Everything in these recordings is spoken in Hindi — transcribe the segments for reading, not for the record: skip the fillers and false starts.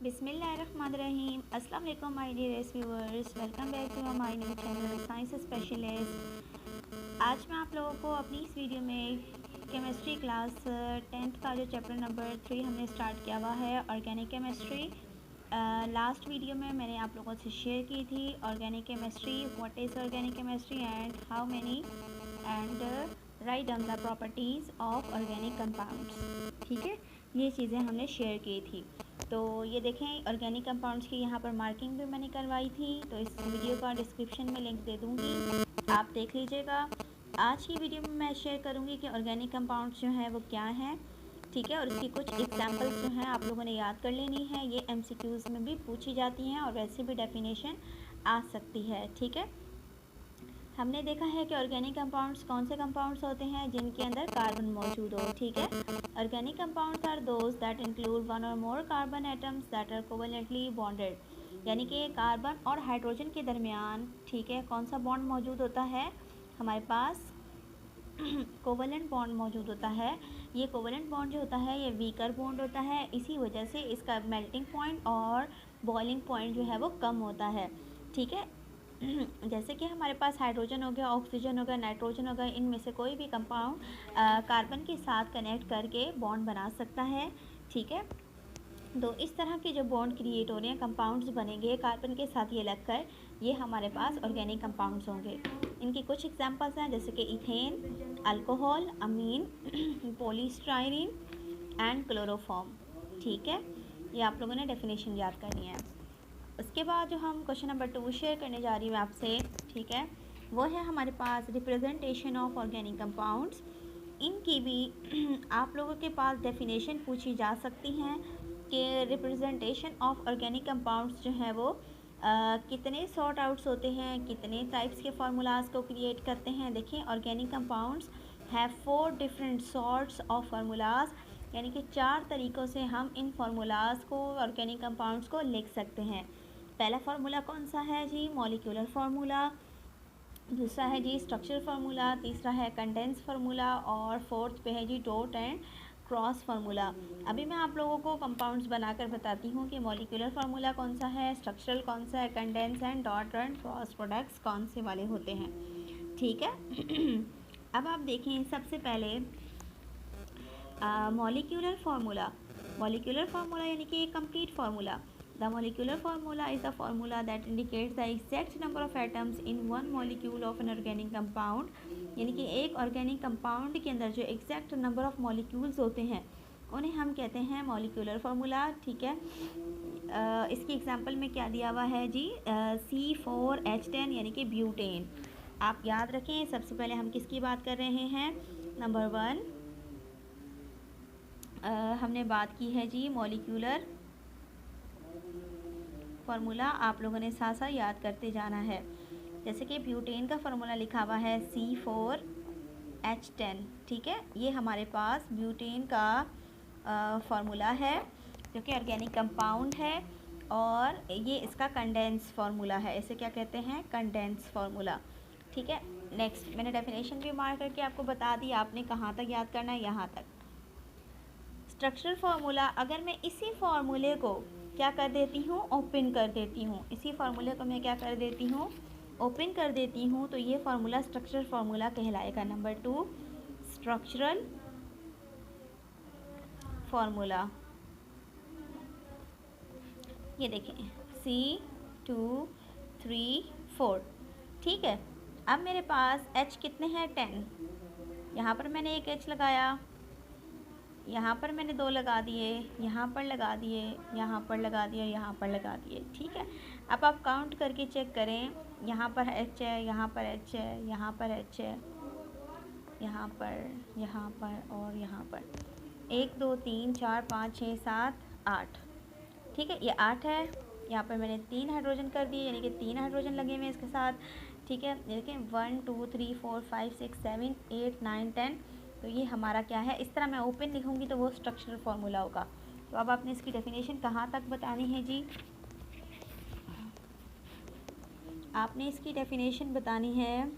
बिस्मिल्लाहिर्रहमानिर्रहीम। अस्सलाम वालेकुम my dear viewers, welcome back to my new channel science specialist. आज मैं आप लोगों को अपनी इस वीडियो में केमिस्ट्री क्लास 10th का जो चैप्टर नंबर 3 हमने स्टार्ट किया हुआ है, ऑर्गेनिक केमिस्ट्री। लास्ट वीडियो में मैंने आप लोगों से शेयर की थी organic chemistry, what is organic chemistry and how many and write down the properties of organic compounds. ठीक है, ये चीज़ें हमने शेयर की थी। तो ये देखें, ऑर्गेनिक कंपाउंड्स की यहाँ पर मार्किंग भी मैंने करवाई थी, तो इस वीडियो का डिस्क्रिप्शन में लिंक दे दूँगी, आप देख लीजिएगा। आज की वीडियो में मैं शेयर करूँगी कि ऑर्गेनिक कंपाउंड्स जो हैं वो क्या हैं, ठीक है, और इसकी कुछ एग्जांपल्स जो हैं आप लोगों ने याद कर लेनी है। ये एमसीक्यूज़ में भी पूछी जाती हैं और वैसे भी डेफिनेशन आ सकती है। ठीक है, हमने देखा है कि ऑर्गेनिक कंपाउंड्स कौन से कंपाउंड्स होते हैं जिनके अंदर कार्बन मौजूद हो। ठीक है, organic compounds are those that include one or more carbon atoms that are covalently bonded, यानी कि कार्बन और हाइड्रोजन के दरमियान, ठीक है, कौन सा बॉन्ड मौजूद होता है हमारे पास कोवेलेंट बॉन्ड मौजूद होता है। ये कोवेलेंट बॉन्ड जो होता है ये वीकर बॉन्ड होता है, इसी वजह से इसका मेल्टिंग पॉइंट और बॉइलिंग पॉइंट जो है वो कम होता है। ठीक है, जैसे कि हमारे पास हाइड्रोजन हो गया, ऑक्सीजन हो गया, नाइट्रोजन हो गया, इनमें से कोई भी कंपाउंड कार्बन के साथ कनेक्ट करके बॉन्ड बना सकता है। ठीक है, तो इस तरह के जो बॉन्ड क्रिएट हो रहे हैं, कंपाउंड्स बनेंगे कार्बन के साथ ये लगकर, ये हमारे पास ऑर्गेनिक कंपाउंड्स होंगे। इनकी कुछ एग्जांपल्स हैं जैसे कि ethane, alcohol, amine, polystyrene and chloroform. ठीक है, ये आप लोगों ने डेफिनेशन याद करनी है। उसके बाद जो हम क्वेश्चन नंबर 2 शेयर करने जा रही हूँ आपसे, ठीक है, वो है हमारे पास रिप्रेजेंटेशन ऑफ ऑर्गेनिक कंपाउंड्स। इनकी भी आप लोगों के पास डेफिनेशन पूछी जा सकती हैं कि रिप्रेजेंटेशन ऑफ ऑर्गेनिक कंपाउंड्स जो है वो कितने सॉर्ट आउट्स होते हैं, कितने टाइप्स के फार्मूलाज को क्रिएट करते हैं। देखिए, organic compounds have 4 different sorts of formulas, यानी कि 4 तरीक़ों से हम इन फार्मूलाज को, ऑर्गेनिक कंपाउंड्स को लिख सकते हैं। पहला फार्मूला कौन सा है जी? Molecular formula. दूसरा है जी स्ट्रक्चर फार्मूला। तीसरा है कंडेंस फार्मूला और फोर्थ पे है जी डॉट एंड क्रॉस फार्मूला। अभी मैं आप लोगों को कंपाउंड्स बनाकर बताती हूँ कि मॉलिक्यूलर फार्मूला कौन सा है, स्ट्रक्चरल कौन सा है, condense and dot and cross products कौन से वाले होते हैं। ठीक है अब आप देखें, सबसे पहले मॉलिक्यूलर फार्मूला। मॉलिक्यूलर फार्मूला यानी कि एक complete formula. The molecular formula is the formula that indicates the exact number of atoms in one molecule of an organic compound, यानी कि एक ऑर्गेनिक कंपाउंड के अंदर जो एग्जैक्ट नंबर ऑफ मॉलिक्यूल्स होते हैं उन्हें हम कहते हैं मॉलिक्यूलर फार्मूला। ठीक है, इसकी एग्जांपल में क्या दिया हुआ है जी? C4H10 यानी कि ब्यूटेन। आप याद रखें, सबसे पहले हम किसकी बात कर रहे हैं? नंबर 1 हमने बात की है जी मॉलिक्यूलर फार्मूला, आप लोगों ने साथ साथ याद करते जाना है। जैसे कि ब्यूटेन का फार्मूला लिखा हुआ है C4H10। ठीक है, ये हमारे पास ब्यूटेन का फार्मूला है जो कि ऑर्गेनिक कंपाउंड है, और ये इसका कंडेंस फार्मूला है। इसे क्या कहते हैं? Condense formula. ठीक है, नेक्स्ट मैंने डेफिनेशन भी मार्क करके आपको बता दी, आपने कहाँ तक याद करना है? यहाँ तक। स्ट्रक्चरल फार्मूला, अगर मैं इसी फार्मूले को क्या कर देती हूँ? ओपन कर देती हूँ। इसी फार्मूले को मैं क्या कर देती हूँ? ओपन कर देती हूँ, तो ये फार्मूला स्ट्रक्चरल फार्मूला कहलाएगा। Number 2 structural formula. ये देखें C234। ठीक है, अब मेरे पास H कितने हैं? 10। यहाँ पर मैंने एक H लगाया, यहाँ पर मैंने 2 लगा दिए, यहाँ पर लगा दिए, यहाँ पर लगा दिए, यहाँ पर लगा दिए। ठीक है, अब आप काउंट करके चेक करें, यहाँ पर H है, यहाँ पर H है, यहाँ पर H है, यहाँ पर और यहाँ पर 1 2 3 4 5 6 7 8। ठीक है, ये 8 है। यहाँ पर मैंने 3 हाइड्रोजन कर दिए, यानी कि 3 हाइड्रोजन लगे हुए हैं इसके साथ। ठीक है, देखिए 1 2 3 4 5 6 7 8 9 10। तो ये हमारा क्या है? इस तरह मैं ओपन लिखूँगी तो वो स्ट्रक्चरल फार्मूला होगा। तो अब आपने इसकी डेफिनेशन कहाँ तक बतानी है जी? आपने इसकी डेफिनेशन बतानी है,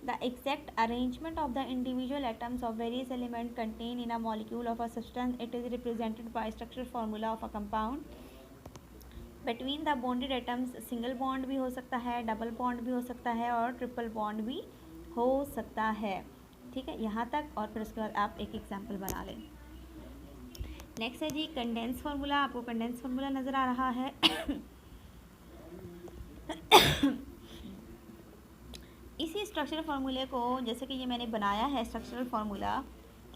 the exact arrangement of the individual atoms of various element contain in a molecule of a substance, it is represented by structural formula of a compound. Between the bonded atoms single bond भी हो सकता है, डबल बॉन्ड भी हो सकता है और ट्रिपल बॉन्ड भी हो सकता है। ठीक है, यहाँ तक। और फिर उसके बाद आप एक एग्जाम्पल बना लें। नेक्स्ट है जी कंडेंस फार्मूला। आपको कंडेंस फार्मूला नज़र आ रहा है। इसी स्ट्रक्चरल फार्मूले को, जैसे कि ये मैंने बनाया है स्ट्रक्चरल फार्मूला,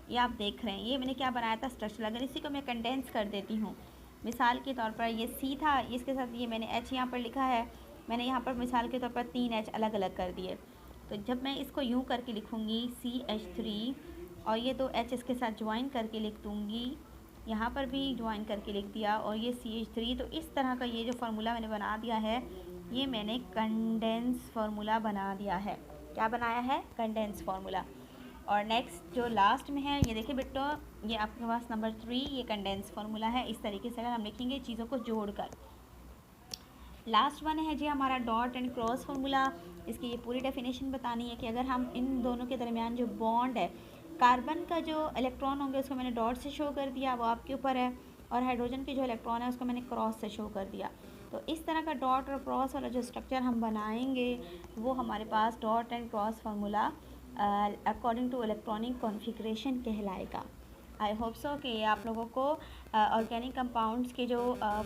ये आप देख रहे हैं, ये मैंने क्या बनाया था स्ट्रक्चरल। अगर इसी को मैं कंडेंस कर देती हूँ, मिसाल के तौर पर ये सी था, इसके साथ ये मैंने एच यहाँ पर लिखा है, मैंने यहाँ पर मिसाल के तौर पर 3 एच अलग अलग कर दिए। तो जब मैं इसको यूँ करके लिखूँगी CH3 और ये 2 एच इसके साथ ज्वाइन करके लिख दूँगी, यहाँ पर भी ज्वाइन करके लिख दिया और ये CH3, तो इस तरह का ये जो फार्मूला मैंने बना दिया है, ये मैंने कंडेंस फार्मूला बना दिया है। क्या बनाया है? Condense formula. और नेक्स्ट जो लास्ट में है, ये देखिए बेटो, ये आपके पास नंबर 3, ये कंडेंस फार्मूला है। इस तरीके से अगर हम लिखेंगे चीज़ों को जोड़कर। लास्ट वन है जी हमारा डॉट एंड क्रॉस फार्मूला। इसकी ये पूरी डेफिनेशन बतानी है कि अगर हम इन दोनों के दरमियान जो बॉन्ड है, कार्बन का जो इलेक्ट्रॉन होंगे उसको मैंने डॉट से शो कर दिया, वो आपके ऊपर है, और हाइड्रोजन के जो इलेक्ट्रॉन है उसको मैंने क्रॉस से शो कर दिया। तो इस तरह का डॉट और क्रॉस वाला जो स्ट्रक्चर हम बनाएंगे वो हमारे पास dot and cross formula according to electronic configuration कहलाएगा। आई होप सो कि आप लोगों को ऑर्गेनिक कंपाउंड्स के जो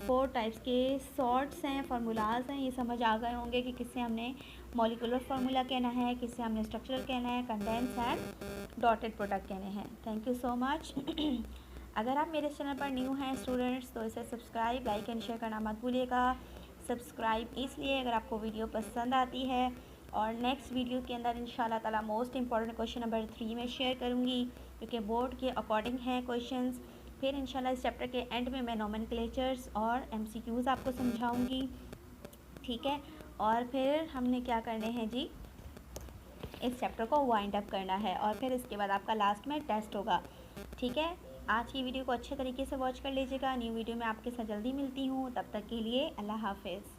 4 टाइप्स के सॉर्ट्स हैं, फार्मूलाज हैं, ये समझ आ गए होंगे कि किससे हमने मॉलिकुलर फार्मूला कहना है, किससे हमने स्ट्रक्चरल कहना है, कंडेंस एंड डॉटेड प्रोडक्ट कहने हैं। Thank you so much. अगर आप मेरे चैनल पर न्यू हैं स्टूडेंट्स, तो इसे सब्सक्राइब, लाइक एंड शेयर करना मत भूलिएगा। सब्सक्राइब इसलिए अगर आपको वीडियो पसंद आती है, और नेक्स्ट वीडियो के अंदर इंशाल्लाह ताला मोस्ट इंपॉर्टेंट क्वेश्चन नंबर 3 में शेयर करूँगी, क्योंकि बोर्ड के अकॉर्डिंग है क्वेश्चंस। फिर इंशाल्लाह इस चैप्टर के एंड में मैं नोमेनक्लेचर्स और MCQs आपको समझाऊँगी। ठीक है, और फिर हमने क्या करने हैं जी, इस चैप्टर को वाइंड अप करना है, और फिर इसके बाद आपका लास्ट में टेस्ट होगा। ठीक है, आज की वीडियो को अच्छे तरीके से वॉच कर लीजिएगा। न्यू वीडियो में आपके साथ जल्दी मिलती हूँ, तब तक के लिए अल्लाह हाफिज़।